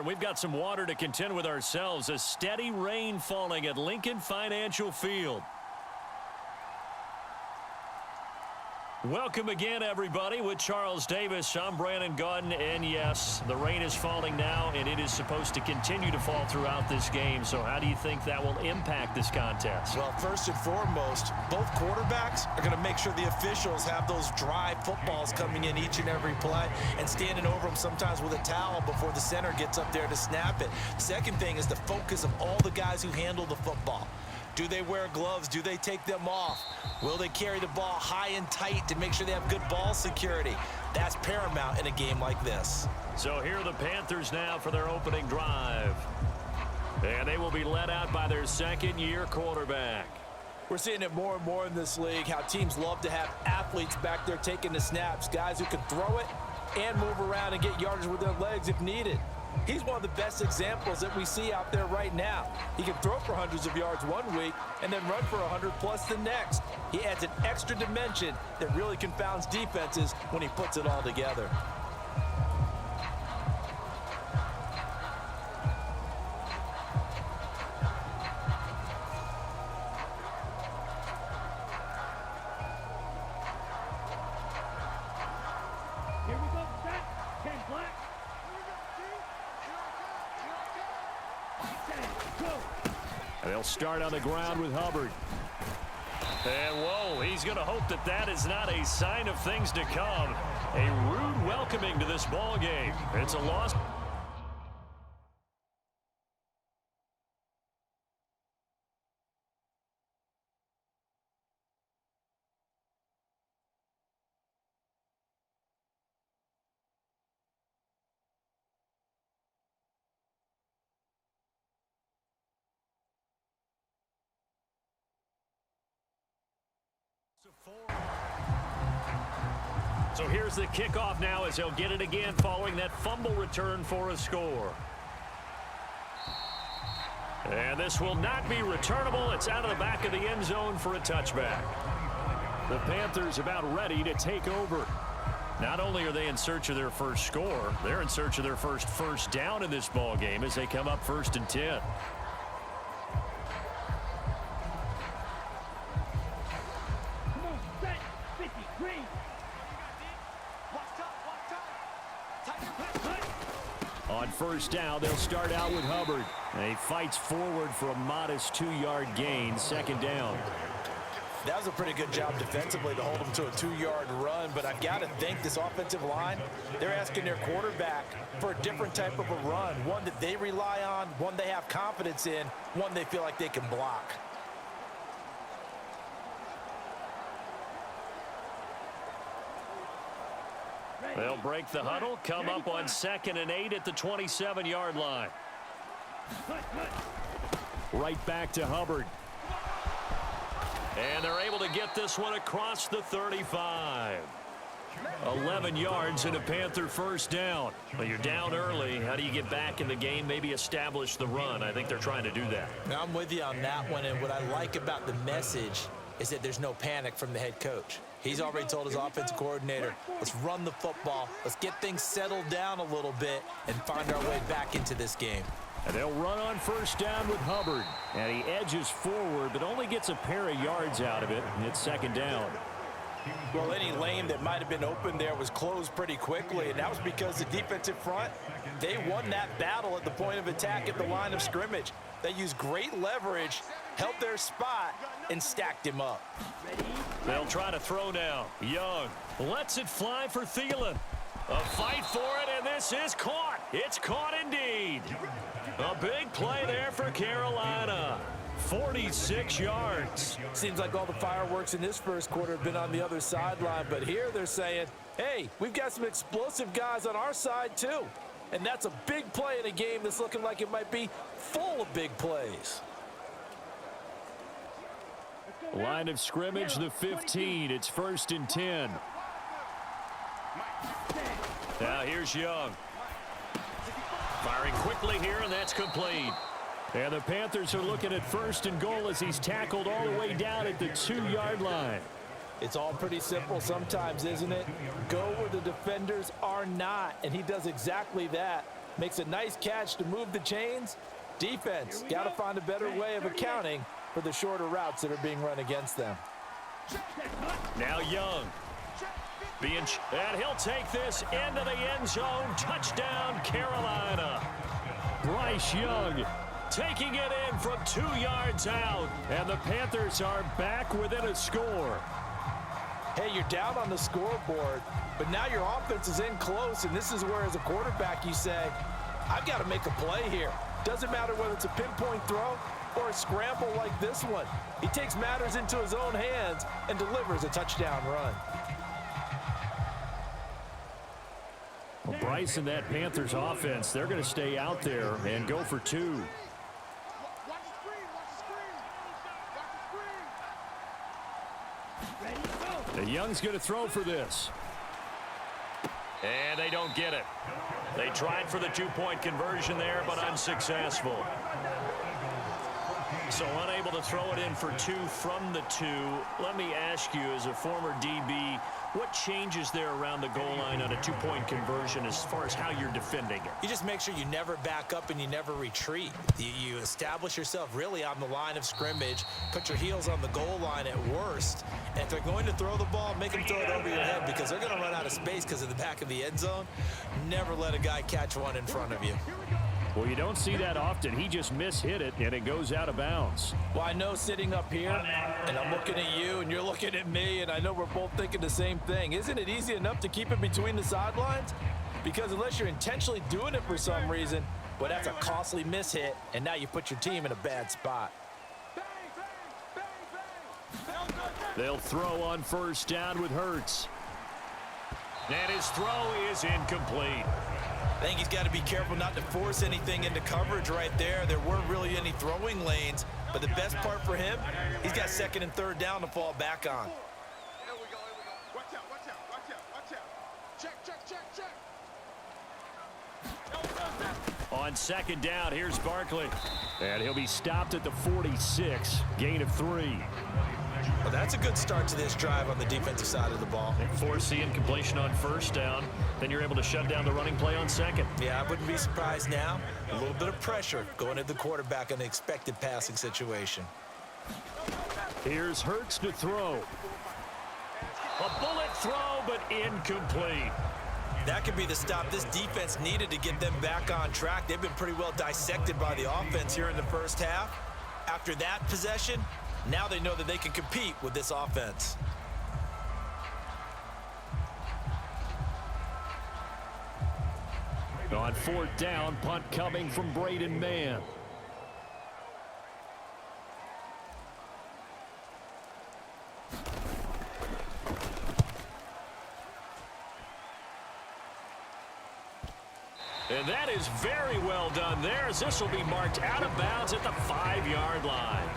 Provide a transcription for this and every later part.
and we've got some water to contend with ourselves. A steady rain falling at Lincoln Financial Field. Welcome again, everybody, with Charles Davis. I'm Brandon Gaudin, and yes, the rain is falling now, and it is supposed to continue to fall throughout this game. So how do you think that will impact this contest? Well, first and foremost, both quarterbacks are going to make sure the officials have those dry footballs coming in each and every play and standing over them sometimes with a towel before the center gets up there to snap it. Second thing is the focus of all the guys who handle the football. Do they wear gloves? Do they take them off? Will they carry the ball high and tight to make sure they have good ball security? That's paramount in a game like this. So here are the Panthers now for their opening drive. And they will be led out by their second-year quarterback. We're seeing it more and more in this league, how teams love to have athletes back there taking the snaps, guys who can throw it and move around and get yardage with their legs if needed. He's one of the best examples that we see out there right now. He can throw for hundreds of yards one week and then run for 100+ the next. He adds an extra dimension that really confounds defenses when he puts it all together. They'll start on the ground with Hubbard. And, whoa, he's going to hope that that is not a sign of things to come. A rude welcoming to this ball game. It's a loss. So here's the kickoff now as he'll get it again following that fumble return for a score. And this will not be returnable. It's out of the back of the end zone for a touchback. The Panthers about ready to take over. Not only are they in search of their first score, they're in search of their first down in this ball game as they come up 1st and 10. On first down, they'll start out with Hubbard. And he fights forward for a modest 2-yard gain, 2nd down. That was a pretty good job defensively to hold him to a 2-yard run, but I've got to think this offensive line, they're asking their quarterback for a different type of a run, one that they rely on, one they have confidence in, one they feel like they can block. They'll break the huddle, come up on 2nd and 8 at the 27-yard line. Right back to Hubbard. And they're able to get this one across the 35. 11 yards and a Panther first down. Well, you're down early. How do you get back in the game, maybe establish the run? I think they're trying to do that. Now, I'm with you on that one, and what I like about the message is that there's no panic from the head coach. He's already told his offensive coordinator, let's run the football, let's get things settled down a little bit and find our way back into this game. And they'll run on first down with Hubbard. And he edges forward, but only gets a pair of yards out of it, and it's 2nd down. Well, any lane that might have been open there was closed pretty quickly, and that was because the defensive front, they won that battle at the point of attack at the line of scrimmage. They used great leverage, held their spot, and stacked him up. They'll try to throw now. Young lets it fly for Thielen. A fight for it, and this is caught. It's caught indeed. A big play there for Carolina. 46 yards. Seems like all the fireworks in this first quarter have been on the other sideline, but here they're saying, hey, we've got some explosive guys on our side too. And that's a big play in a game that's looking like it might be full of big plays. Line of scrimmage, the 15. It's 1st and 10. Now here's Young. Firing quickly here, and that's complete. And the Panthers are looking at 1st and goal as he's tackled all the way down at the 2-yard line. It's all pretty simple sometimes, isn't it? Go where the defenders are not, and he does exactly that. Makes a nice catch to move the chains. Defense, got to find a better way of accounting for the shorter routes that are being run against them. Now Young. And he'll take this into the end zone. Touchdown, Carolina. Bryce Young taking it in from 2 yards out. And the Panthers are back within a score. Hey, you're down on the scoreboard, but now your offense is in close, and this is where, as a quarterback, you say, I've got to make a play here. Doesn't matter whether it's a pinpoint throw or a scramble like this one. He takes matters into his own hands and delivers a touchdown run. Well, Bryce and that Panthers offense, they're going to stay out there and go for 2. The Young's going to throw for this. And they don't get it. They tried for the 2-point conversion there, but unsuccessful. So unable to throw it in for 2 from the 2. Let me ask you, as a former DB, what changes there around the goal line on a 2-point conversion as far as how you're defending it? You just make sure you never back up and you never retreat. You establish yourself really on the line of scrimmage, put your heels on the goal line at worst, and if they're going to throw the ball, make them throw it over your head because they're going to run out of space because of the back of the end zone. Never let a guy catch one in front of you. Well, you don't see that often. He just mishit it, and it goes out of bounds. Well, I know sitting up here, and I'm looking at you, and you're looking at me, and I know we're both thinking the same thing. Isn't it easy enough to keep it between the sidelines? Because unless you're intentionally doing it for some reason, well, that's a costly mishit, and now you put your team in a bad spot. They'll throw on first down with Hurts. And his throw is incomplete. I think he's got to be careful not to force anything into coverage right there. There weren't really any throwing lanes, but the best part for him, he's got 2nd and 3rd down to fall back on. Here we go. Watch out, watch out, watch out, watch out. Check. On 2nd down, here's Barkley. And he'll be stopped at the 46, gain of 3. Well, that's a good start to this drive on the defensive side of the ball. They force the incompletion on first down. Then you're able to shut down the running play on 2nd. Yeah, I wouldn't be surprised now. A little bit of pressure going at the quarterback in an expected passing situation. Here's Hurts to throw. A bullet throw, but incomplete. That could be the stop this defense needed to get them back on track. They've been pretty well dissected by the offense here in the first half. After that possession, now they know that they can compete with this offense. On 4th down, punt coming from Braden Mann. And that is very well done there, as this will be marked out of bounds at the 5-yard line.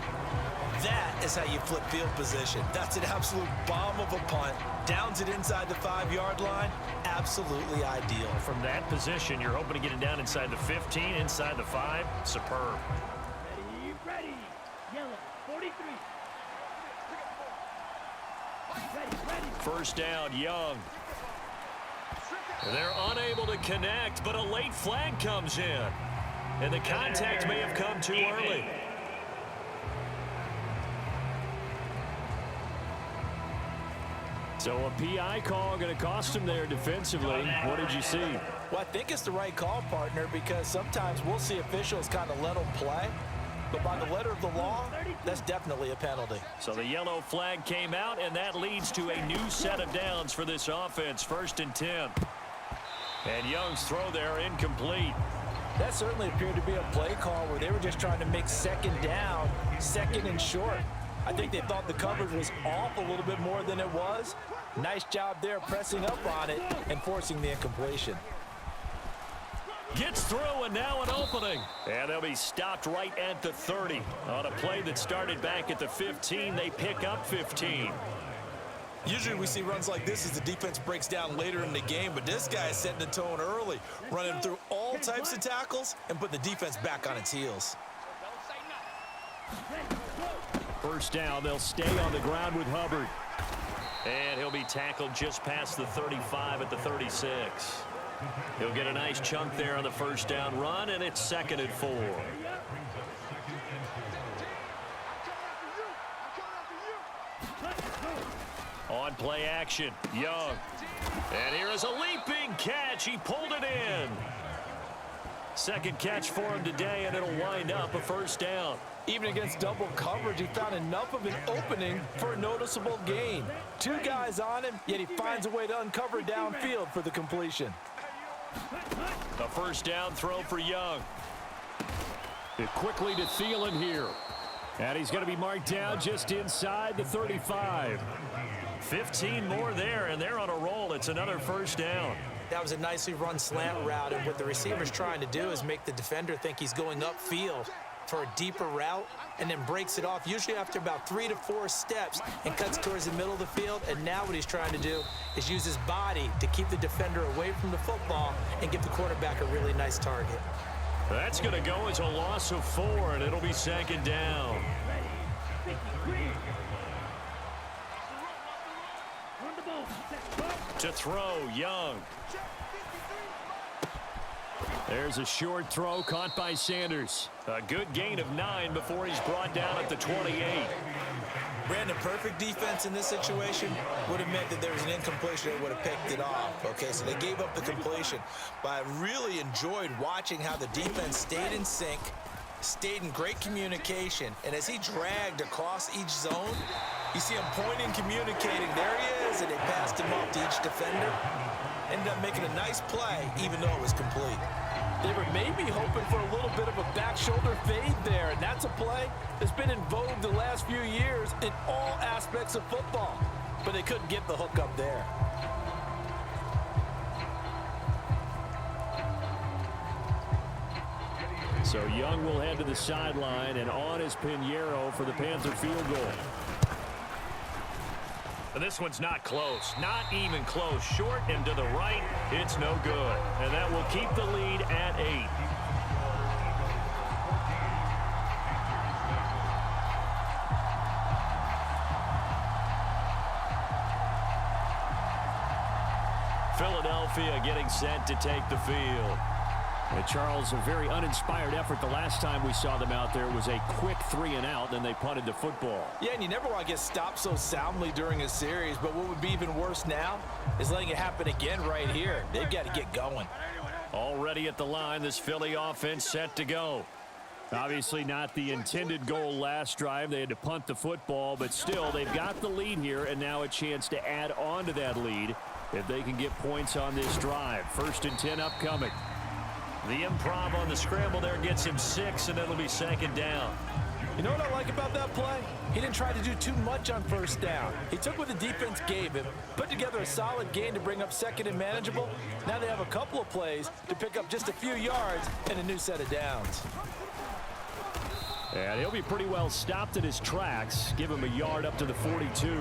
That is how you flip field position. That's an absolute bomb of a punt. Downs it inside the 5-yard line. Absolutely ideal. From that position, you're hoping to get it down inside the 15, inside the 5. Superb. Ready. Yellow, 43. Ready. First down, Young. They're unable to connect, but a late flag comes in. And the contact may have come too early. So a PI call going to cost him there defensively. What did you see? Well, I think it's the right call, partner, because sometimes we'll see officials kind of let them play. But by the letter of the law, that's definitely a penalty. So the yellow flag came out, and that leads to a new set of downs for this offense. 1st and 10. And Young's throw there incomplete. That certainly appeared to be a play call where they were just trying to make 2nd down, 2nd and short. I think they thought the coverage was off a little bit more than it was. Nice job there pressing up on it and forcing the incompletion. Gets through, and now an opening. And they'll be stopped right at the 30. On a play that started back at the 15, they pick up 15. Usually we see runs like this as the defense breaks down later in the game, but this guy is setting the tone early, running through all types of tackles and putting the defense back on its heels. First down, they'll stay on the ground with Hubbard. And he'll be tackled just past the 35 at the 36. He'll get a nice chunk there on the first down run, and it's 2nd and 4. On play action, Young. And here is a leaping catch. He pulled it in. Second catch for him today, and it'll wind up a first down. Even against double coverage, he found enough of an opening for a noticeable gain. 2 guys on him, yet he finds a way to uncover downfield for the completion. A first down throw for Young. It quickly to Thielen here. And he's going to be marked down just inside the 35. 15 more there, and they're on a roll. It's another first down. That was a nicely run slant route, and what the receiver's trying to do is make the defender think he's going upfield for a deeper route, and then breaks it off, usually after about 3 to 4 steps, and cuts towards the middle of the field. And now what he's trying to do is use his body to keep the defender away from the football and give the quarterback a really nice target. That's going to go as a loss of 4, and it'll be 2nd down. To throw, Young. There's a short throw caught by Sanders. A good gain of 9 before he's brought down at the 28. Brandon, perfect defense in this situation would have meant that there was an incompletion. They would have picked it off. Okay, so they gave up the completion. But I really enjoyed watching how the defense stayed in sync, stayed in great communication, and as he dragged across each zone, you see him pointing, communicating. There he is, and they passed him off to each defender. Ended up making a nice play, even though it was complete. They were maybe hoping for a little bit of a back shoulder fade there, and that's a play that's been in vogue the last few years in all aspects of football. But they couldn't get the hook up there. So Young will head to the sideline, and on is Pinheiro for the Panther field goal. And this one's not close, not even close. Short and to the right, it's no good. And that will keep the lead at 8. Philadelphia getting set to take the field. And Charles, a very uninspired effort. The last time we saw them out there was a quick 3-and-out, then they punted the football. Yeah, and you never want to get stopped so soundly during a series, but what would be even worse now is letting it happen again right here. They've got to get going. Already at the line, this Philly offense set to go. Obviously not the intended goal last drive. They had to punt the football, but still, they've got the lead here, and now a chance to add on to that lead if they can get points on this drive. 1st and 10 upcoming. The improv on the scramble there gets him 6, and it'll be 2nd down. You know what I like about that play? He didn't try to do too much on 1st down. He took what the defense gave him, put together a solid gain to bring up 2nd and manageable. Now they have a couple of plays to pick up just a few yards and a new set of downs. And he'll be pretty well stopped at his tracks. Give him a yard up to the 42.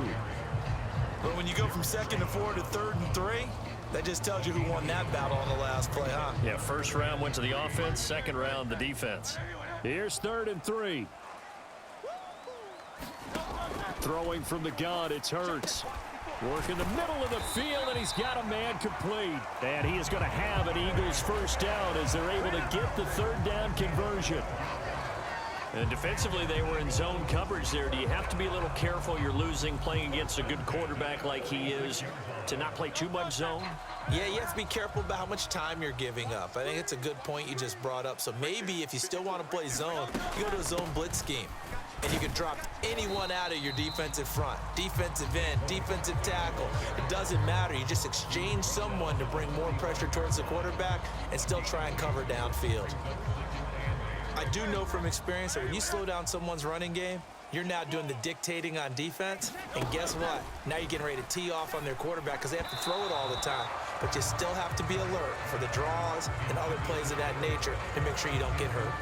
But when you go from 2nd and 4 to 3rd and 3, that just tells you who won that battle on the last play, huh? Yeah, first round went to the offense, second round the defense. Here's 3rd and 3. Throwing from the gun, it's Hurts. Work in the middle of the field, and he's got a man complete. And he is going to have an Eagles first down as they're able to get the 3rd down conversion. And defensively, they were in zone coverage there. Do you have to be a little careful? You're losing, playing against a good quarterback like he is, to not play too much zone? Yeah, you have to be careful about how much time you're giving up. I think it's a good point you just brought up. So maybe if you still want to play zone, you go to a zone blitz scheme. And you can drop anyone out of your defensive front, defensive end, defensive tackle. It doesn't matter. You just exchange someone to bring more pressure towards the quarterback and still try and cover downfield. I do know from experience that when you slow down someone's running game, you're now doing the dictating on defense. And guess what? Now you're getting ready to tee off on their quarterback because they have to throw it all the time. But you still have to be alert for the draws and other plays of that nature to make sure you don't get hurt.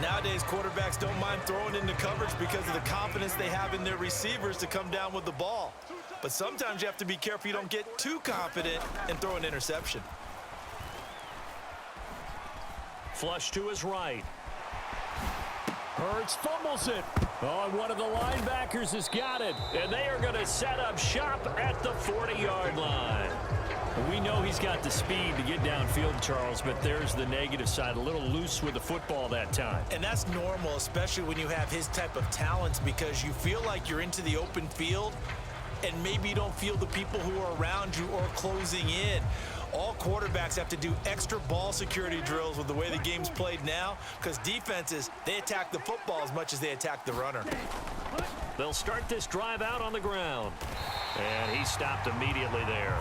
Nowadays, quarterbacks don't mind throwing into coverage because of the confidence they have in their receivers to come down with the ball. But sometimes you have to be careful you don't get too confident and throw an interception. Flush to his right. Hurts fumbles it. Oh, and one of the linebackers has got it. And they are going to set up shop at the 40-yard line. We know he's got the speed to get downfield, Charles, but there's the negative side. A little loose with the football that time. And that's normal, especially when you have his type of talents, because you feel like you're into the open field and maybe you don't feel the people who are around you or closing in. All quarterbacks have to do extra ball security drills with the way the game's played now, because defenses, they attack the football as much as they attack the runner. They'll start this drive out on the ground. And he stopped immediately there.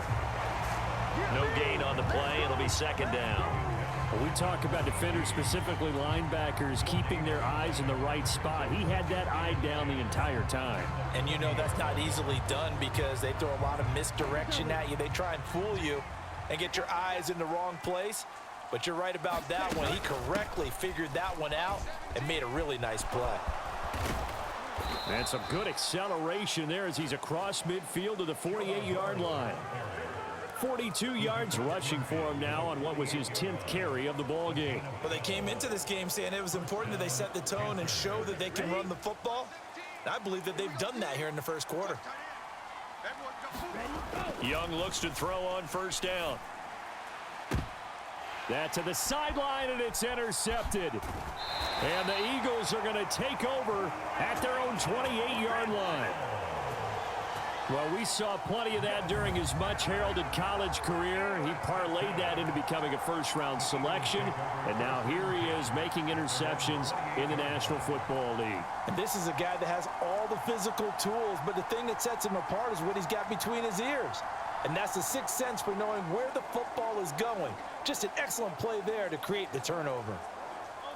No gain on the play. It'll be second down. When we talk about defenders, specifically linebackers, keeping their eyes in the right spot. He had that eye down the entire time. And you know that's not easily done because they throw a lot of misdirection at you. They try and fool you and get your eyes in the wrong place. But you're right about that one. He correctly figured that one out and made a really nice play. And some good acceleration there as he's across midfield to the 48-yard line. 42 yards rushing for him now on what was his 10th carry of the ball game. Well, they came into this game saying it was important that they set the tone and show that they can run the football. And I believe that they've done that here in the first quarter. Young looks to throw on first down. That to the sideline, and it's intercepted. And the Eagles are going to take over at their own 28-yard line. Well, we saw plenty of that during his much-heralded college career. He parlayed that into becoming a first-round selection, and now here he is making interceptions in the National Football League. And this is a guy that has all the physical tools, but the thing that sets him apart is what he's got between his ears. And that's the sixth sense for knowing where the football is going. Just an excellent play there to create the turnover.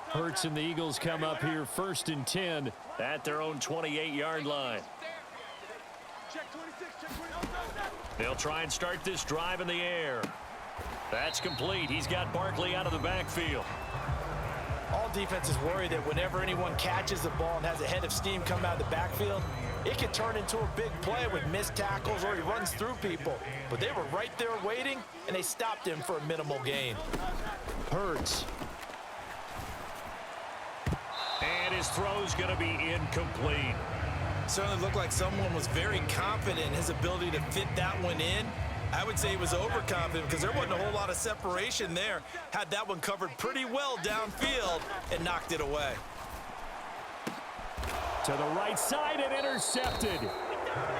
Hurts and the Eagles come up here 1st and 10 at their own 28-yard line. They'll try and start this drive in the air. That's complete. He's got Barkley out of the backfield. All defenses worry that whenever anyone catches the ball and has a head of steam come out of the backfield, it can turn into a big play with missed tackles or he runs through people. But they were right there waiting, and they stopped him for a minimal gain. Hurts. And his throw's going to be incomplete. Certainly looked like someone was very confident in his ability to fit that one in. I would say he was overconfident because there wasn't a whole lot of separation there. Had that one covered pretty well downfield and knocked it away. To the right side and intercepted.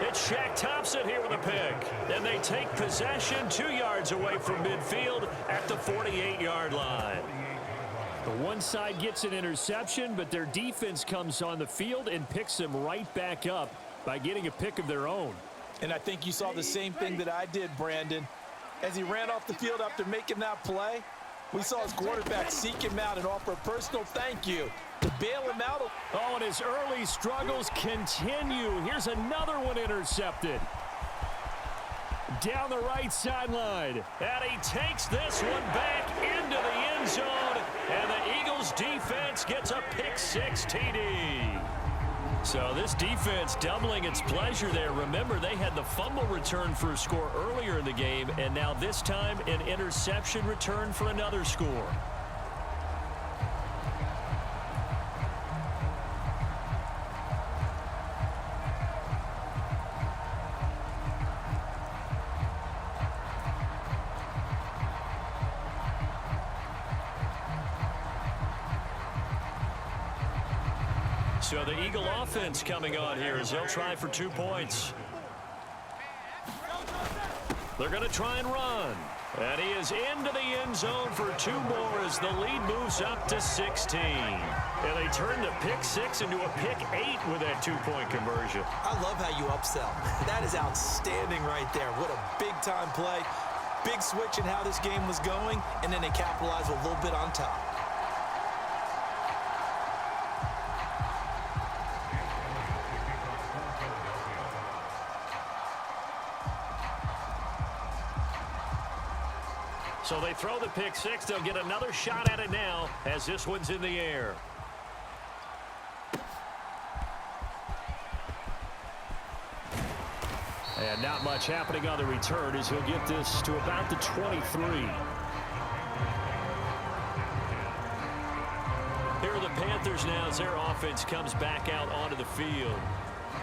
It's Shaq Thompson here with a pick. And they take possession 2 yards away from midfield at the 48-yard line. The one side gets an interception, but their defense comes on the field and picks them right back up by getting a pick of their own. And I think you saw the same thing that I did, Brandon. As he ran off the field after making that play, we saw his quarterback seek him out and offer a personal thank you to bail him out. Oh, and his early struggles continue. Here's another one intercepted. Down the right sideline. And he takes this one back into the end zone. And the Eagles defense gets a pick-6 TD. So this defense doubling its pleasure there. Remember, they had the fumble return for a score earlier in the game, and now this time an interception return for another score. So the Eagle offense coming on here as they'll try for 2 points. They're going to try and run. And he is into the end zone for 2 more as the lead moves up to 16. And they turn the pick-6 into a pick-8 with that 2-point conversion. I love how you upsell. That is outstanding right there. What a big-time play. Big switch in how this game was going, and then they capitalized with a little bit on top. So they throw the pick-6. They'll get another shot at it now as this one's in the air. And not much happening on the return as he'll get this to about the 23. Here are the Panthers now as their offense comes back out onto the field.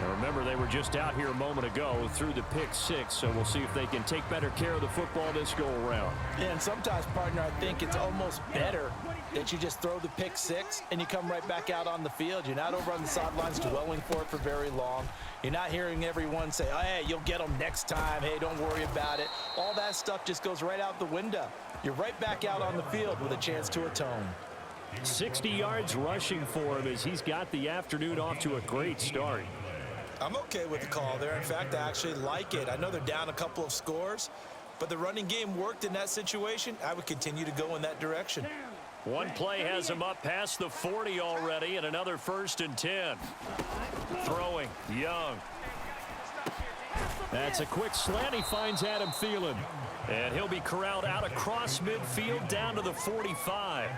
Now remember, they were just out here a moment ago through the pick six, so we'll see if they can take better care of the football this go-around. Yeah, and sometimes, partner, I think it's almost better that you just throw the pick six and you come right back out on the field. You're not over on the sidelines dwelling for it for very long. You're not hearing everyone say, oh, hey, you'll get them next time. Hey, don't worry about it. All that stuff just goes right out the window. You're right back out on the field with a chance to atone. 60 yards rushing for him as he's got the afternoon off to a great start. I'm okay with the call there. In fact, I actually like it. I know they're down a couple of scores, but the running game worked in that situation. I would continue to go in that direction. One play has him up past the 40 already, and another 1st and 10. Throwing, Young. That's a quick slant. He finds Adam Thielen. And he'll be corralled out across midfield down to the 45.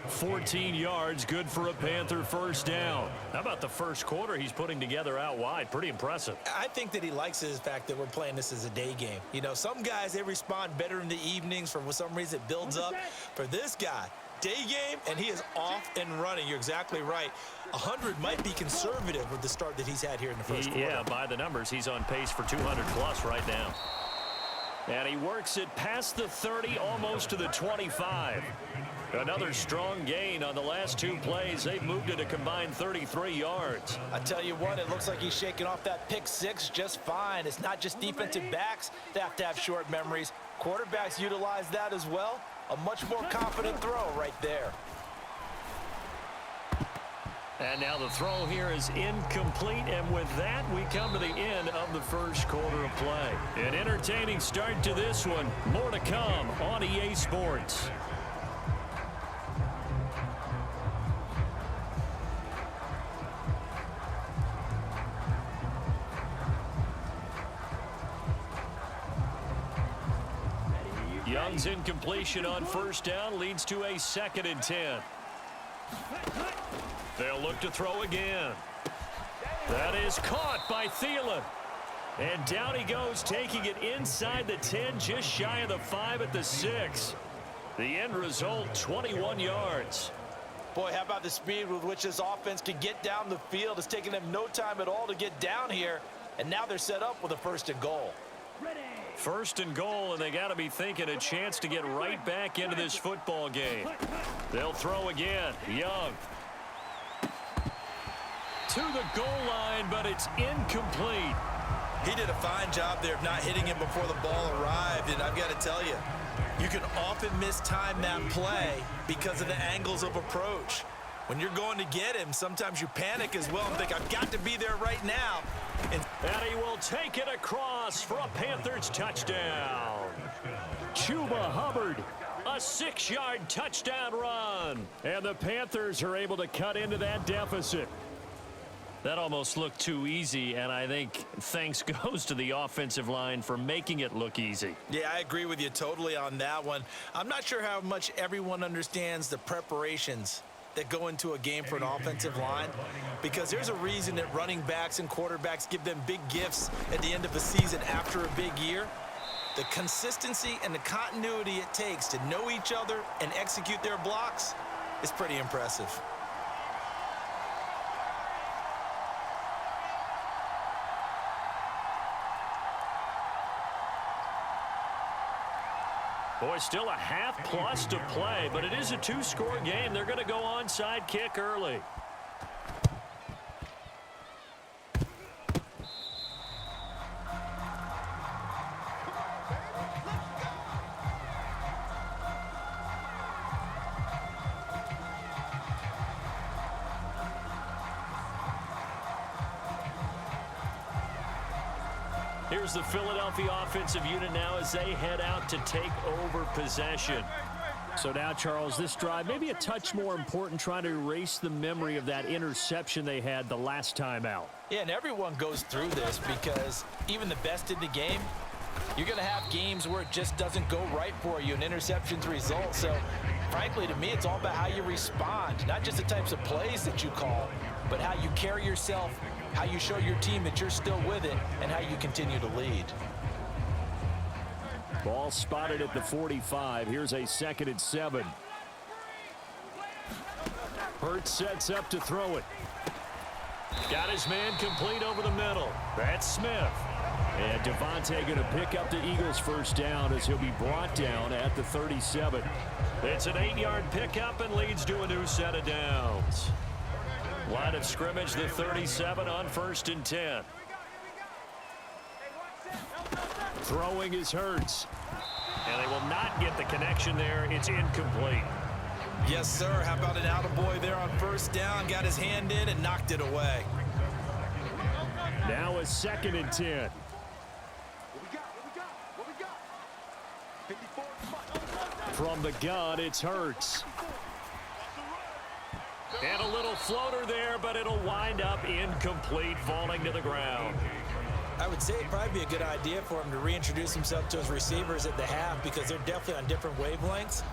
14 yards, good for a Panther first down. How about the first quarter he's putting together out wide? Pretty impressive. I think that he likes the fact that we're playing this as a day game. You know, some guys, they respond better in the evenings. For some reason, it builds up. For this guy, day game, and he is off and running. You're exactly right. 100 might be conservative with the start that he's had here in the first quarter. Yeah, by the numbers, he's on pace for 200+ right now. And he works it past the 30, almost to the 25. Another strong gain on the last 2 plays. They've moved it a combined 33 yards. I tell you what, it looks like he's shaking off that pick six just fine. It's not just defensive backs that have to have short memories. Quarterbacks utilize that as well. A much more confident throw right there. And now the throw here is incomplete, and with that, we come to the end of the first quarter of play. An entertaining start to this one. More to come on EA Sports. Young's incompletion on first down leads to a 2nd and 10. They'll look to throw again. That is caught by Thielen. And down he goes, taking it inside the 10, just shy of the 5 at the 6. The end result, 21 yards. Boy, how about the speed with which this offense can get down the field? It's taken them no time at all to get down here. And now they're set up with a 1st and goal. First and goal, and they got to be thinking a chance to get right back into this football game. They'll throw again. Young. To the goal line, but it's incomplete. He did a fine job there of not hitting him before the ball arrived, and I've got to tell you, you can often mistime that play because of the angles of approach. When you're going to get him, sometimes you panic as well and think, I've got to be there right now. And he will take it across for a Panthers touchdown. Chuba Hubbard, a 6-yard touchdown run. And the Panthers are able to cut into that deficit. That almost looked too easy, and I think thanks goes to the offensive line for making it look easy. Yeah, I agree with you totally on that one. I'm not sure how much everyone understands the preparations that go into a game for an offensive line, because there's a reason that running backs and quarterbacks give them big gifts at the end of a season after a big year. The consistency and the continuity it takes to know each other and execute their blocks is pretty impressive. Boy, still a half plus to play, but it is a 2-score game. They're going to go onside kick early. Here's the Philadelphia offensive unit now as they head out to take over possession. So now, Charles, this drive maybe a touch more important, trying to erase the memory of that interception they had the last time out. Yeah, and everyone goes through this because even the best in the game, you're going to have games where it just doesn't go right for you and interceptions result. So, frankly, to me, it's all about how you respond, not just the types of plays that you call, but how you carry yourself, how you show your team that you're still with it, and how you continue to lead. Ball spotted at the 45. Here's a 2nd and 7. Hurts sets up to throw it. Got his man complete over the middle. That's Smith. And Devontae going to pick up the Eagles' first down as he'll be brought down at the 37. It's an 8-yard pickup and leads to a new set of downs. Line of scrimmage, the 37 on 1st and 10. Throwing is Hurts. And they will not get the connection there. It's incomplete. Yes, sir. How about an attaboy there on 1st down? Got his hand in and knocked it away. Now a 2nd and 10. What we got? 54. From the gun, it's Hurts. And a little floater there, but it'll wind up incomplete, falling to the ground. I would say it'd probably be a good idea for him to reintroduce himself to his receivers at the half because they're definitely on different wavelengths.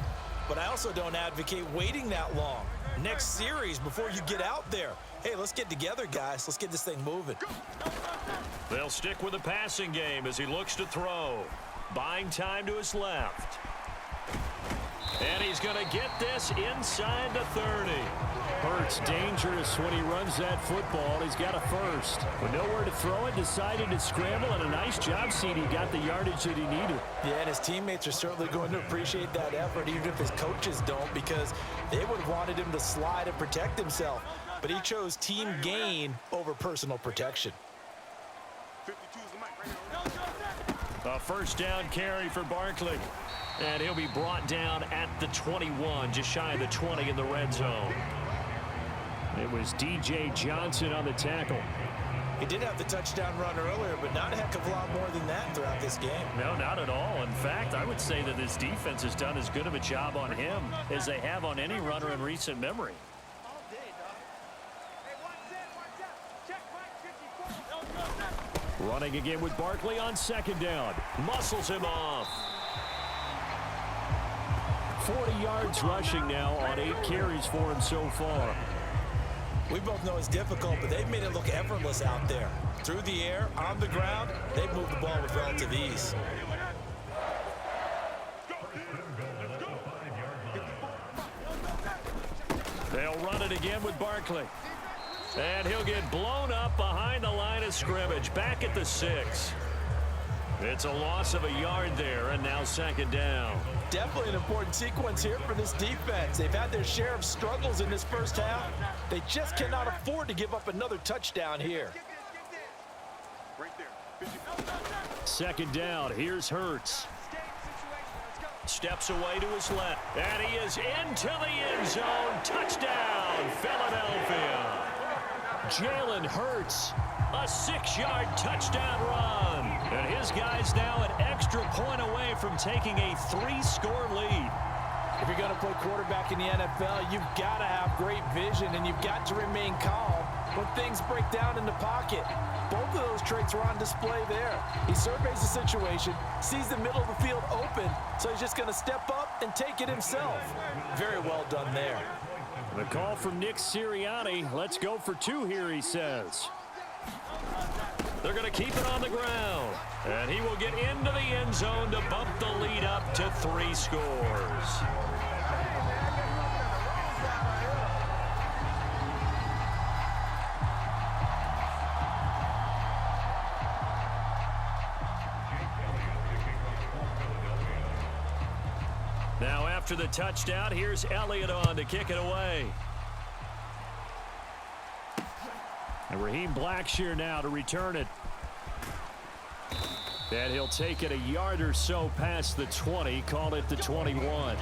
But I also don't advocate waiting that long. Next series before you get out there. Hey, let's get together, guys. Let's get this thing moving. They'll stick with the passing game as he looks to throw. Buying time to his left. And he's going to get this inside the 30. Hurts dangerous when he runs that football. He's got a first. With nowhere to throw it, decided to scramble, and a nice job, CD. Got the yardage that he needed. Yeah, and his teammates are certainly going to appreciate that effort, even if his coaches don't, because they would have wanted him to slide and protect himself. But he chose team gain over personal protection. 52 is the mic right here. A 1st down carry for Barkley. And he'll be brought down at the 21, just shy of the 20 in the red zone. It was DJ Johnson on the tackle. He did have the touchdown run earlier, but not a heck of a lot more than that throughout this game. No, not at all. In fact, I would say that this defense has done as good of a job on him as they have on any runner in recent memory. All day, dog. Hey, watch out. Check Mike 54. Running again with Barkley on 2nd down. Muscles him off. 40 yards rushing now on 8 carries for him so far. We both know it's difficult, but they've made it look effortless out there. Through the air, on the ground, they've moved the ball with relative ease. They'll run it again with Barkley. And he'll get blown up behind the line of scrimmage, back at the 6. It's a loss of a yard there, and now 2nd down. Definitely an important sequence here for this defense. They've had their share of struggles in this first half. They just cannot afford to give up another touchdown here. Right there. 2nd down. Here's Hurts. Steps away to his left. And he is into the end zone. Touchdown, Philadelphia. Jalen Hurts. A 6-yard touchdown run. And his guys now an extra point away from taking a 3-score lead. If you're going to play quarterback in the NFL, you've got to have great vision, and you've got to remain calm when things break down in the pocket. Both of those traits are on display there. He surveys the situation, sees the middle of the field open, so he's just going to step up and take it himself. Very well done there. The call from Nick Sirianni. Let's go for 2 here, he says. They're going to keep it on the ground. And he will get into the end zone to bump the lead up to 3 scores. Now after the touchdown, here's Elliott on to kick it away. And Raheem Blackshear now to return it. And he'll take it a yard or so past the 20, call it the 21.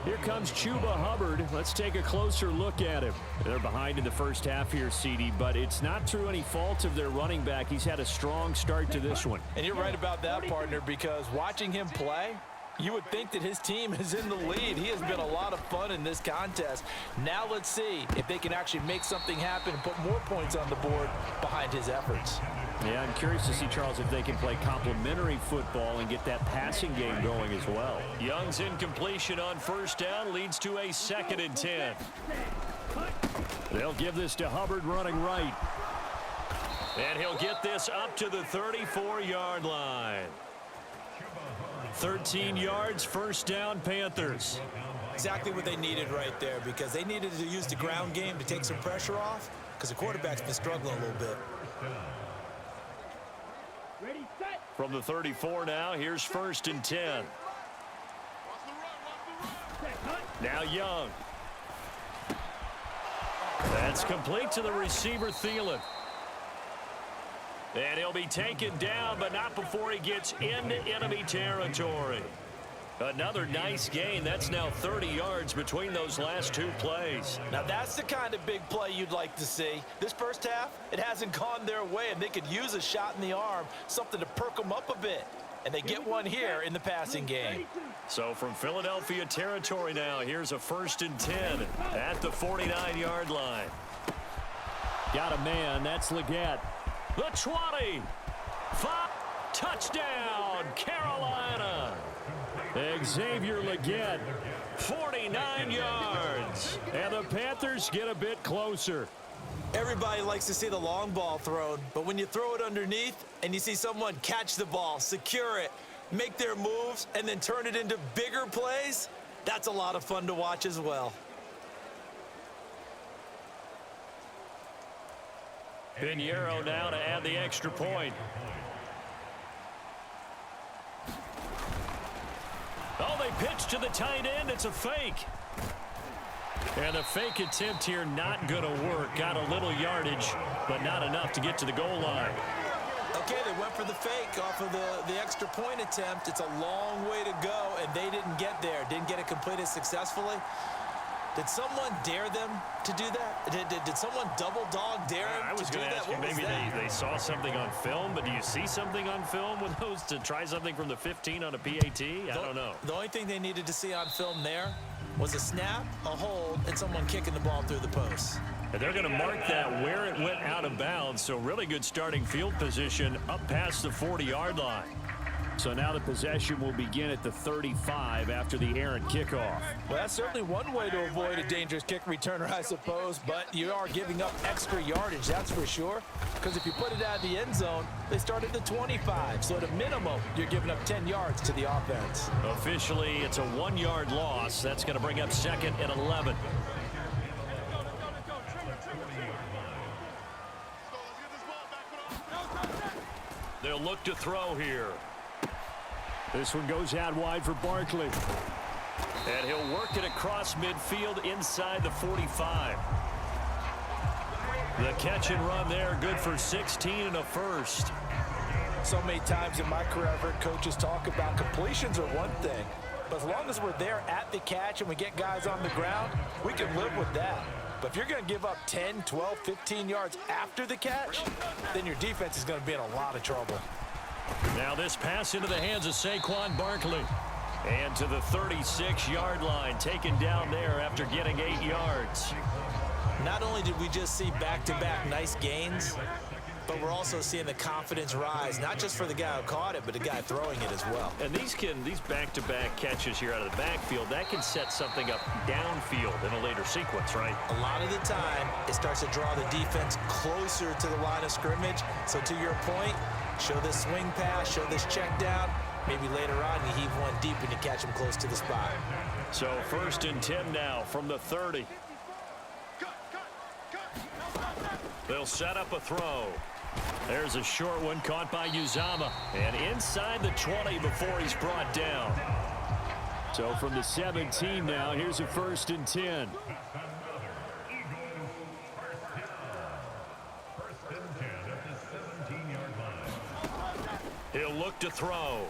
Here comes Chuba Hubbard. Let's take a closer look at him. They're behind in the first half here, CD, but it's not through any fault of their running back. He's had a strong start to this one. And you're right about that, partner, because watching him play, you would think that his team is in the lead. He has been a lot of fun in this contest. Now let's see if they can actually make something happen and put more points on the board behind his efforts. Yeah, I'm curious to see, Charles, if they can play complementary football and get that passing game going as well. Young's incompletion on 1st down leads to a 2nd and 10. They'll give this to Hubbard running right. And he'll get this up to the 34-yard line. 13 yards, first down, Panthers. Exactly what they needed right there, because they needed to use the ground game to take some pressure off, because the quarterback's been struggling a little bit. Ready, set. From the 34 now, here's 1st and 10. Set, cut. Now Young. That's complete to the receiver, Thielen. And he'll be taken down, but not before he gets into enemy territory. Another nice gain. That's now 30 yards between those last 2 plays. Now, that's the kind of big play you'd like to see. This first half, it hasn't gone their way, and they could use a shot in the arm, something to perk them up a bit. And they get one here in the passing game. So from Philadelphia territory now, here's a 1st and 10 at the 49-yard line. Got a man. That's Leggett. The 20. 5. Touchdown, Carolina. Xavier Leggett, 49 yards. And the Panthers get a bit closer. Everybody likes to see the long ball thrown, but when you throw it underneath and you see someone catch the ball, secure it, make their moves, and then turn it into bigger plays, that's a lot of fun to watch as well. Pinheiro now to add the extra point. Oh, they pitch to the tight end. It's a fake. And the fake attempt here not going to work. Got a little yardage, but not enough to get to the goal line. Okay, they went for the fake off of the extra point attempt. It's a long way to go, and they didn't get there. Didn't get it completed successfully. Did someone dare them to do that? Did someone double dog dare them I was to do going to that? ask you, maybe they saw something on film, but do you see something on film with those to try something from the 15 on a PAT? I don't know. The only thing they needed to see on film there was a snap, a hold, and someone kicking the ball through the post. And they're going to mark that where it went out of bounds, so really good starting field position up past the 40-yard line. So now the possession will begin at the 35 after the errant kickoff. Well, that's certainly one way to avoid a dangerous kick returner, I suppose, but you are giving up extra yardage, that's for sure, because if you put it out of the end zone, they start at the 25, so at a minimum, you're giving up 10 yards to the offense. Officially, it's a 1-yard loss. That's going to bring up 2nd and 11. They'll look to throw here. This one goes out wide for Barkley. And he'll work it across midfield inside the 45. The catch and run there, good for 16 and a first. So many times in my career, I've heard coaches talk about completions are one thing, but as long as we're there at the catch and we get guys on the ground, we can live with that. But if you're going to give up 10, 12, 15 yards after the catch, then your defense is going to be in a lot of trouble. Now this pass into the hands of Saquon Barkley. And to the 36-yard line, taken down there after getting 8 yards. Not only did we just see back-to-back nice gains, but we're also seeing the confidence rise, not just for the guy who caught it, but the guy throwing it as well. And these back-to-back catches here out of the backfield, that can set something up downfield in a later sequence, right? A lot of the time, it starts to draw the defense closer to the line of scrimmage. So to your point, show this swing pass, show this check down. Maybe later on, you heave one deep and you catch him close to the spot. So 1st and 10 now from the 30. They'll set up a throw. There's a short one caught by Uzama. And inside the 20 before he's brought down. So from the 17 now, here's a 1st and 10. He'll look to throw.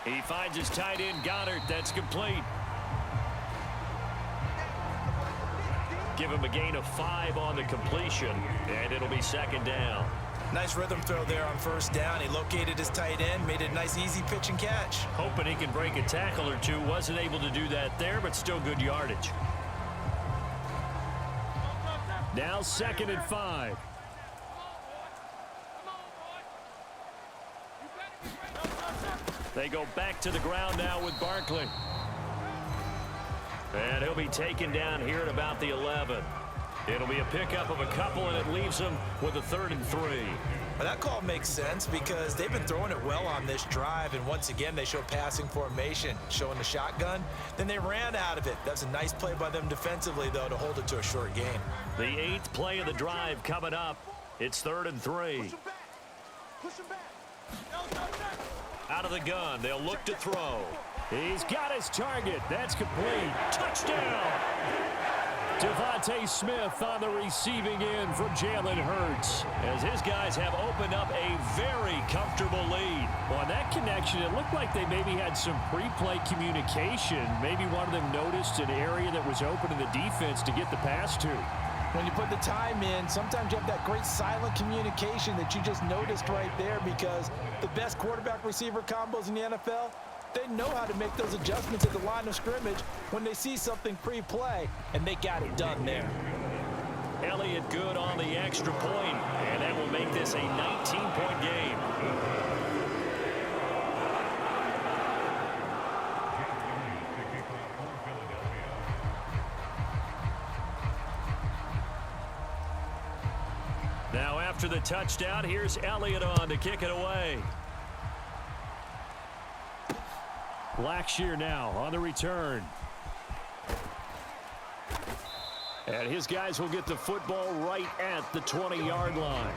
He finds his tight end, Goddard. That's complete. Give him a gain of 5 on the completion, and it'll be 2nd down. Nice rhythm throw there on 1st down. He located his tight end, made it a nice easy pitch and catch. Hoping he can break a tackle or two. Wasn't able to do that there, but still good yardage. Now 2nd and 5. They go back to the ground now with Barkley. And he'll be taken down here at about the 11. It'll be a pickup of a couple, and it leaves them with a 3rd and 3. Well, that call makes sense because they've been throwing it well on this drive, and once again, they show passing formation, showing the shotgun. Then they ran out of it. That's a nice play by them defensively, though, to hold it to a short gain. The 8th play of the drive coming up. It's 3rd and 3. Push him back. Push him back. No, no, no. Out of the gun, they'll look to throw. He's got his target. That's complete. Touchdown! Devontae Smith on the receiving end from Jalen Hurts, as his guys have opened up a very comfortable lead. On that connection, it looked like they maybe had some pre-play communication. Maybe one of them noticed an area that was open to the defense to get the pass to. When you put the time in, sometimes you have that great silent communication that you just noticed right there, because the best quarterback-receiver combos in the NFL, they know how to make those adjustments at the line of scrimmage when they see something pre-play, and they got it done there. Elliott good on the extra point, and that will make this a 19-point game. Now after the touchdown, here's Elliott on to kick it away. Blackshear now on the return. And his guys will get the football right at the 20-yard line.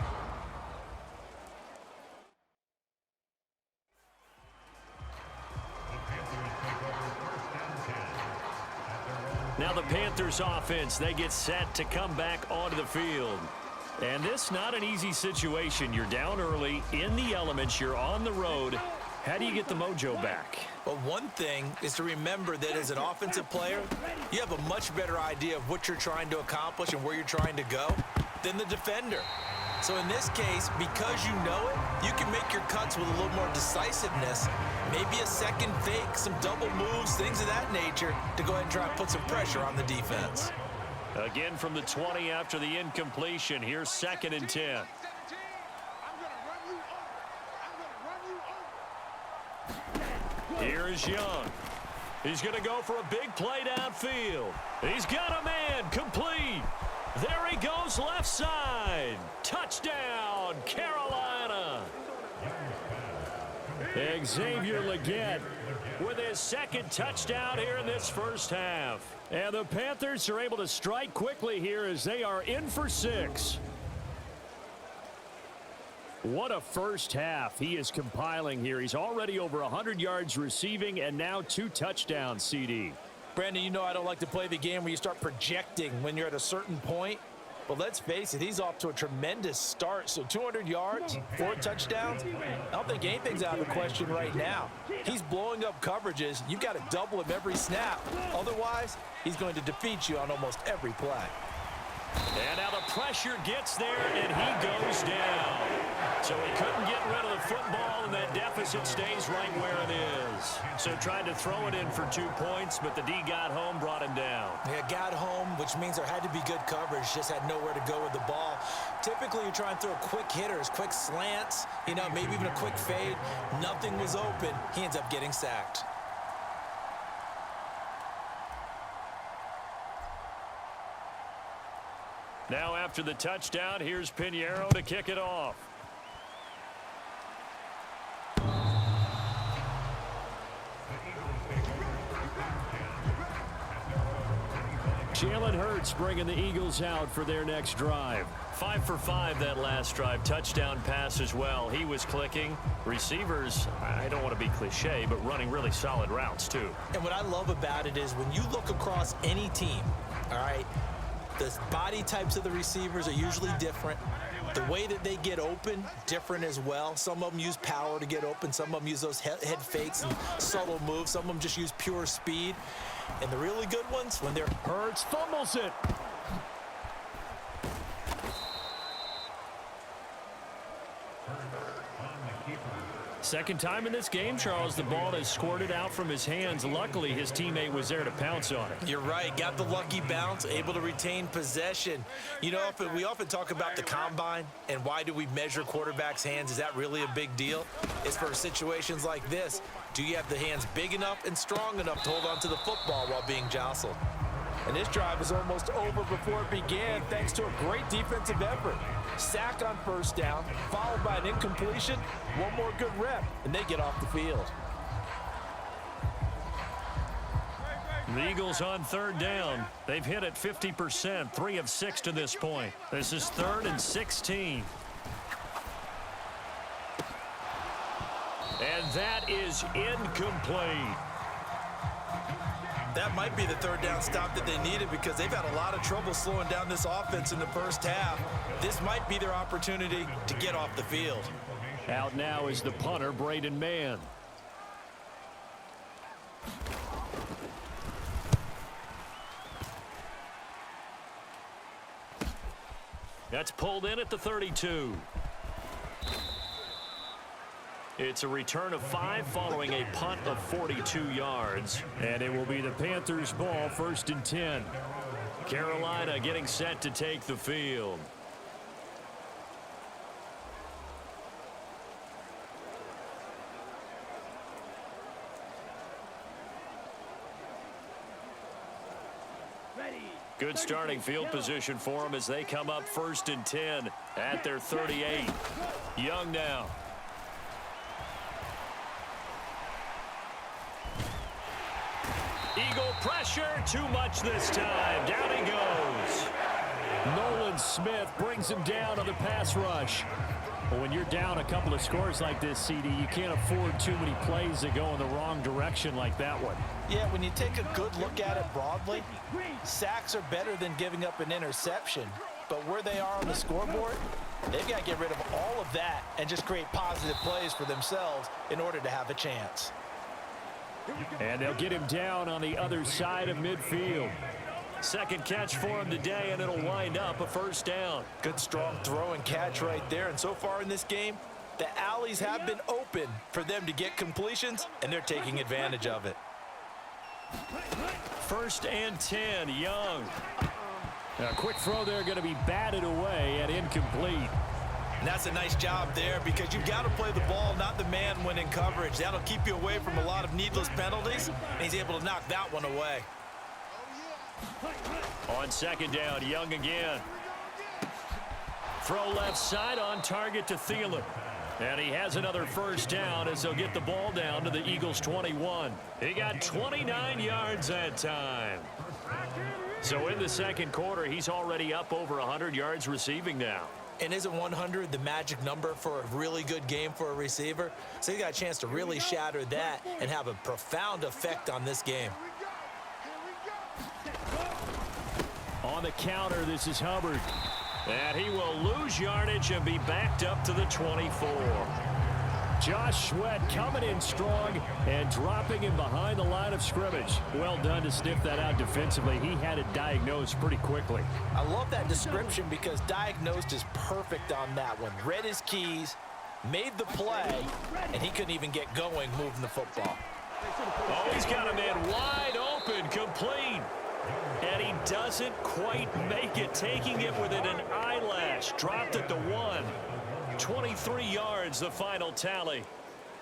Now the Panthers offense, they get set to come back onto the field. And this not an easy situation. You're down early, in the elements, you're on the road. How do you get the mojo back? Well, one thing is to remember that as an offensive player, you have a much better idea of what you're trying to accomplish and where you're trying to go than the defender. So in this case, because you know it, you can make your cuts with a little more decisiveness, maybe a second fake, some double moves, things of that nature, to go ahead and try and put some pressure on the defense. Again from the 20 after the incompletion. Here's 2nd and 10. Here is Young. He's going to go for a big play downfield. He's got a man complete. There he goes left side. Touchdown, Carolina. Xavier Legette with his 2nd touchdown here in this first half. And the Panthers are able to strike quickly here as they are in for 6. What a first half he is compiling here. He's already over 100 yards receiving and now 2 touchdowns, CD. Brandon, you know I don't like to play the game where you start projecting when you're at a certain point. But let's face it, he's off to a tremendous start. So 200 yards, 4 touchdowns. I don't think anything's out of the question right now. He's blowing up coverages. You've got to double him every snap. Otherwise, he's going to defeat you on almost every play. And now the pressure gets there, and he goes down. So he couldn't get rid of the football, and that deficit stays right where it is. So tried to throw it in for 2 points, but the D got home, brought him down. Yeah, got home, which means there had to be good coverage. Just had nowhere to go with the ball. Typically, you try and throw quick hitters, quick slants, maybe even a quick fade. Nothing was open. He ends up getting sacked. Now after the touchdown, here's Pinheiro to kick it off. Jalen Hurts bringing the Eagles out for their next drive. 5 for 5 that last drive. Touchdown pass as well. He was clicking. Receivers, I don't want to be cliche, but running really solid routes too. And what I love about it is when you look across any team, all right, the body types of the receivers are usually different. The way that they get open, different as well. Some of them use power to get open. Some of them use those head fakes and subtle moves. Some of them just use pure speed. And the really good ones, when they're... Hurts fumbles it. Second time in this game, Charles, the ball has squirted out from his hands. Luckily, his teammate was there to pounce on it. You're right. Got the lucky bounce, able to retain possession. We often talk about the combine and why do we measure quarterbacks' hands. Is that really a big deal? It's for situations like this. Do you have the hands big enough and strong enough to hold on to the football while being jostled? And this drive is almost over before it began thanks to a great defensive effort. Sack on first down, followed by an incompletion, one more good rep, and they get off the field. The Eagles on third down. They've hit it 50%, 3 of 6 to this point. This is 3rd and 16. And that is incomplete. That might be the third down stop that they needed because they've had a lot of trouble slowing down this offense in the first half. This might be their opportunity to get off the field. Out now is the punter, Braden Mann. That's pulled in at the 32. It's a return of 5 following a punt of 42 yards. And it will be the Panthers' ball, 1st and 10. Carolina getting set to take the field. Good starting field position for them as they come up 1st and 10 at their 38. Young now. Eagle pressure, too much this time. Down he goes. Nolan Smith brings him down on the pass rush. Well, when you're down a couple of scores like this, CD, you can't afford too many plays that go in the wrong direction like that one. Yeah, when you take a good look at it broadly, sacks are better than giving up an interception. But where they are on the scoreboard, they've got to get rid of all of that and just create positive plays for themselves in order to have a chance. And they'll get him down on the other side of midfield. Second catch for him today, and it'll wind up a 1st down. Good, strong throw and catch right there. And so far in this game, the alleys have been open for them to get completions, and they're taking advantage of it. 1st and 10, Young. A quick throw there going to be batted away and incomplete. And that's a nice job there because you've got to play the ball, not the man when in coverage. That'll keep you away from a lot of needless penalties, and he's able to knock that one away. On 2nd down, Young again. Throw left side on target to Thielen. And he has another 1st down as they'll get the ball down to the Eagles' 21. He got 29 yards that time. So in the second quarter, he's already up over 100 yards receiving now. And isn't 100 the magic number for a really good game for a receiver? So he got a chance to really shatter that and have a profound effect on this game. On the counter, this is Hubbard. And he will lose yardage and be backed up to the 24. Josh Sweat coming in strong and dropping him behind the line of scrimmage. Well done to sniff that out defensively. He had it diagnosed pretty quickly. I love that description because diagnosed is perfect on that one. Read his keys, made the play, and he couldn't even get going moving the football. Oh, he's got a man wide open, complete. And he doesn't quite make it, taking it within an eyelash. Dropped at the 1. 23 yards, the final tally.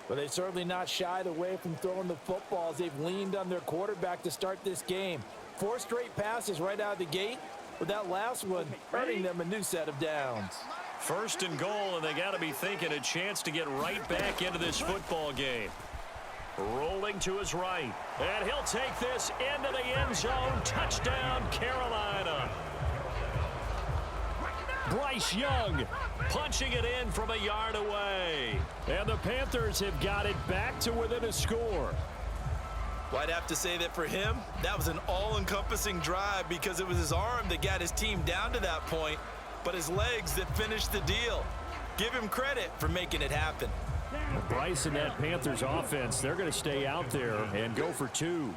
But they've certainly not shied away from throwing the footballs. They've leaned on their quarterback to start this game. 4 straight passes right out of the gate, with that last one earning them a new set of downs. 1st and goal, and they got to be thinking a chance to get right back into this football game. Rolling to his right, and he'll take this into the end zone. Touchdown, Carolina. Bryce Young Punching it in from a yard away. And the Panthers have got it back to within a score. Well, I'd have to say that for him, that was an all-encompassing drive because it was his arm that got his team down to that point, but his legs that finished the deal. Give him credit for making it happen. Bryce and that Panthers offense, they're going to stay out there and go for 2.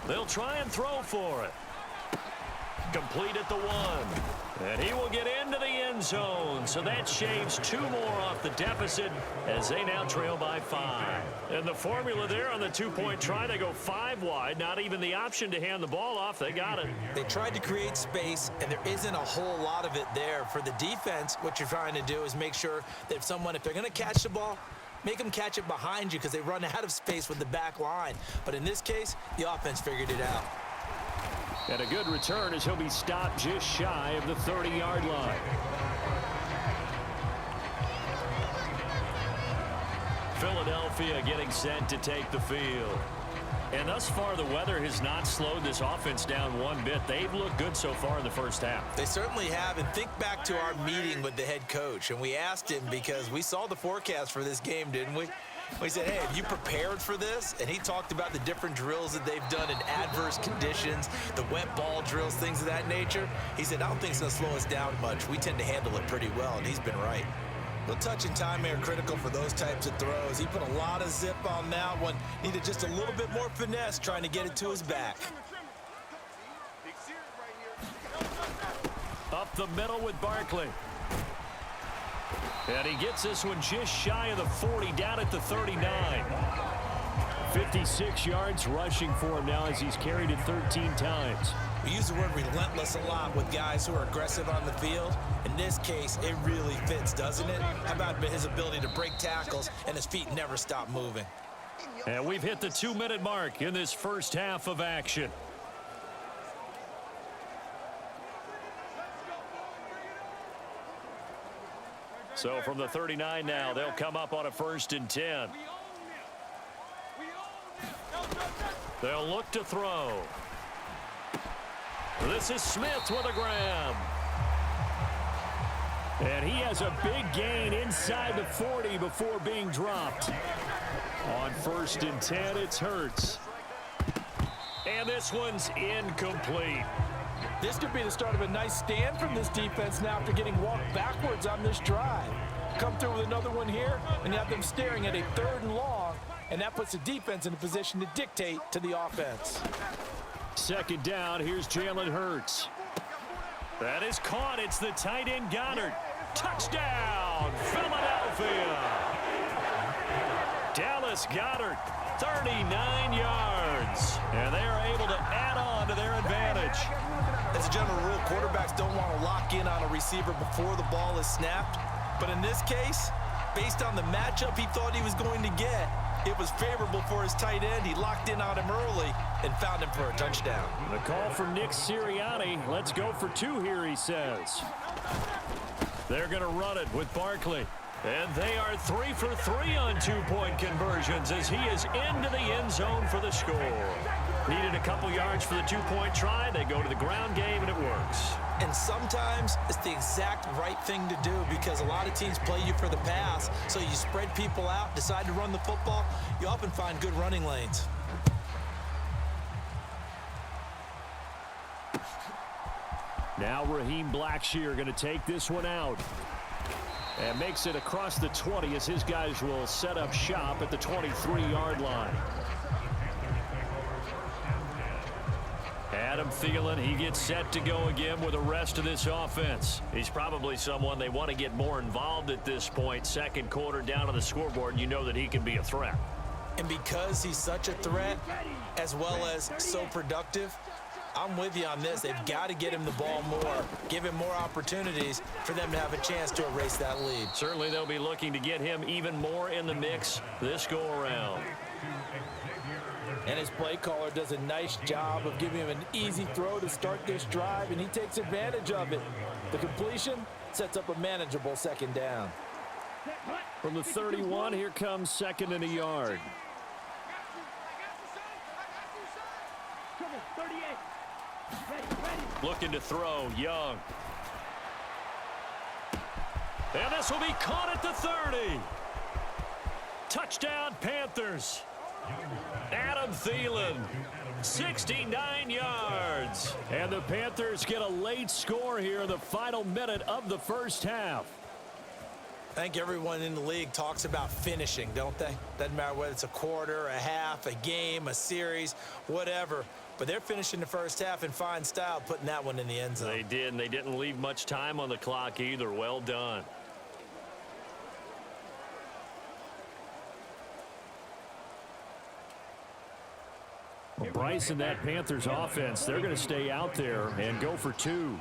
They'll try and throw for it. Complete at the 1. And he will get into the end zone. So that shaves 2 more off the deficit as they now trail by 5. And the formula there on the 2-point try, they go 5 wide. Not even the option to hand the ball off. They got it. They tried to create space, and there isn't a whole lot of it there. For the defense, what you're trying to do is make sure that if they're going to catch the ball, make them catch it behind you because they run out of space with the back line. But in this case, the offense figured it out. And a good return as he'll be stopped just shy of the 30-yard line. Philadelphia getting set to take the field. And thus far, the weather has not slowed this offense down one bit. They've looked good so far in the first half. They certainly have. And think back to our meeting with the head coach. And we asked him because we saw the forecast for this game, didn't we? We said, hey, have you prepared for this? And he talked about the different drills that they've done in adverse conditions, the wet ball drills, things of that nature. He said, I don't think it's going to slow us down much. We tend to handle it pretty well, and he's been right. Well, touch and timing are critical for those types of throws. He put a lot of zip on that one. Needed just a little bit more finesse trying to get it to his back. Up the middle with Barkley. And he gets this one just shy of the 40, down at the 39. 56 yards rushing for him now as he's carried it 13 times. We use the word relentless a lot with guys who are aggressive on the field. In this case, it really fits, doesn't it? How about his ability to break tackles and his feet never stop moving? And we've hit the 2-minute mark in this first half of action. So from the 39 now, they'll come up on a 1st and 10. They'll look to throw. This is Smith with a grab. And he has a big gain inside the 40 before being dropped. On 1st and 10, it's Hurts. And this one's incomplete. This could be the start of a nice stand from this defense now after getting walked backwards on this drive. Come through with another one here, and you have them staring at a 3rd and long, and that puts the defense in a position to dictate to the offense. 2nd down, here's Jalen Hurts. That is caught. It's the tight end Goddard. Touchdown, Philadelphia. Dallas Goddard, 39 yards. And they are able to add on to their advantage. As a general rule, quarterbacks don't want to lock in on a receiver before the ball is snapped. But in this case, based on the matchup he thought he was going to get, it was favorable for his tight end. He locked in on him early and found him for a touchdown. The call for Nick Sirianni. Let's go for 2 here, he says. They're going to run it with Barkley. And they are 3 for 3 on 2-point conversions as he is into the end zone for the score. Needed a couple yards for the 2-point try. They go to the ground game, and it works. And sometimes it's the exact right thing to do because a lot of teams play you for the pass. So you spread people out, decide to run the football. You often find good running lanes. Now Raheem Blackshear going to take this one out. And makes it across the 20 as his guys will set up shop at the 23-yard line. Adam Thielen, he gets set to go again with the rest of this offense. He's probably someone they want to get more involved at this point. 2nd quarter down on the scoreboard, and you know that he can be a threat. And because he's such a threat, as well as so productive, I'm with you on this. They've got to get him the ball more, give him more opportunities for them to have a chance to erase that lead. Certainly they'll be looking to get him even more in the mix this go-around. And his play caller does a nice job of giving him an easy throw to start this drive, and he takes advantage of it. The completion sets up a manageable 2nd down. From the 31, here comes 2nd and a yard. Looking to throw, Young. And this will be caught at the 30. Touchdown, Panthers. Adam Thielen, 69 yards. And the Panthers get a late score here in the final minute of the first half. I think everyone in the league talks about finishing, don't they? Doesn't matter whether it's a quarter, a half, a game, a series, whatever. But they're finishing the first half in fine style, putting that one in the end zone. They did, and they didn't leave much time on the clock either. Well done. Well, Bryce and that Panthers offense, they're going to stay out there and go for 2.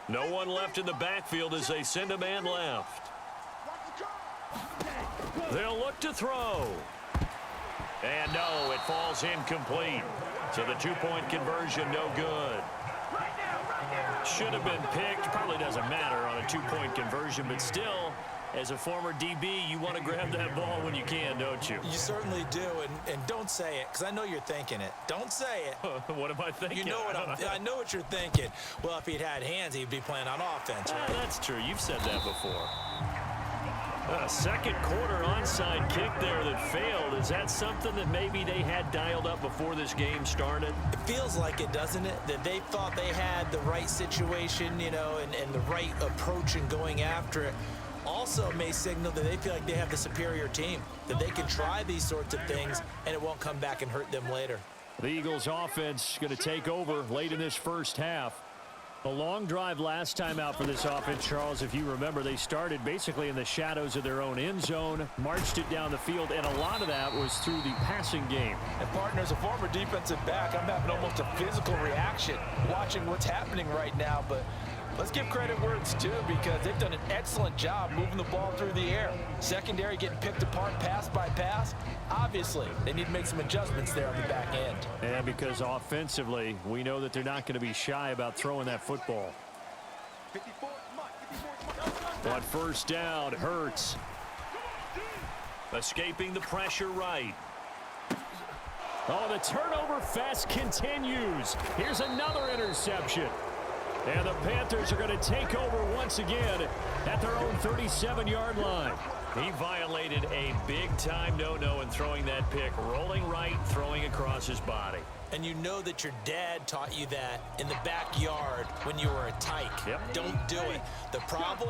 No one left in the backfield as they send a man left. They'll look to throw. And no, it falls incomplete. So the two-point conversion, no good. Should have been picked. Probably doesn't matter on a two-point conversion, but still, as a former DB, you want to grab that ball when you can, don't you? You certainly do, and don't say it, because I know you're thinking it. Don't say it. What am I thinking? You know what I know what you're thinking. Well, if he'd had hands, he'd be playing on offense, right? That's true. You've said that before. A second quarter onside kick there that failed. Is that something that maybe they had dialed up before this game started? It feels like it, doesn't it? That they thought they had the right situation, you know, and the right approach in going after it. Also may signal that they feel like they have the superior team, that they can try these sorts of things and it won't come back and hurt them later. The Eagles offense going to take over late in this first half. A long drive last time out for this offense, Charles. If you remember, they started basically in the shadows of their own end zone, marched it down the field, and a lot of that was through the passing game. And partner, as a former defensive back, I'm having almost a physical reaction watching what's happening right now. But let's give credit where it's due, because they've done an excellent job moving the ball through the air. Secondary getting picked apart pass by pass. Obviously, they need to make some adjustments there on the back end. And because offensively, we know that they're not going to be shy about throwing that football. 54, come on. On first down, Hurts. Escaping the pressure right. Oh, the turnover fest continues. Here's another interception. And the Panthers are going to take over once again at their own 37-yard line. He violated a big-time no-no in throwing that pick, rolling right, throwing across his body. And you know that your dad taught you that in the backyard when you were a tyke. Yep. Don't do it. The problem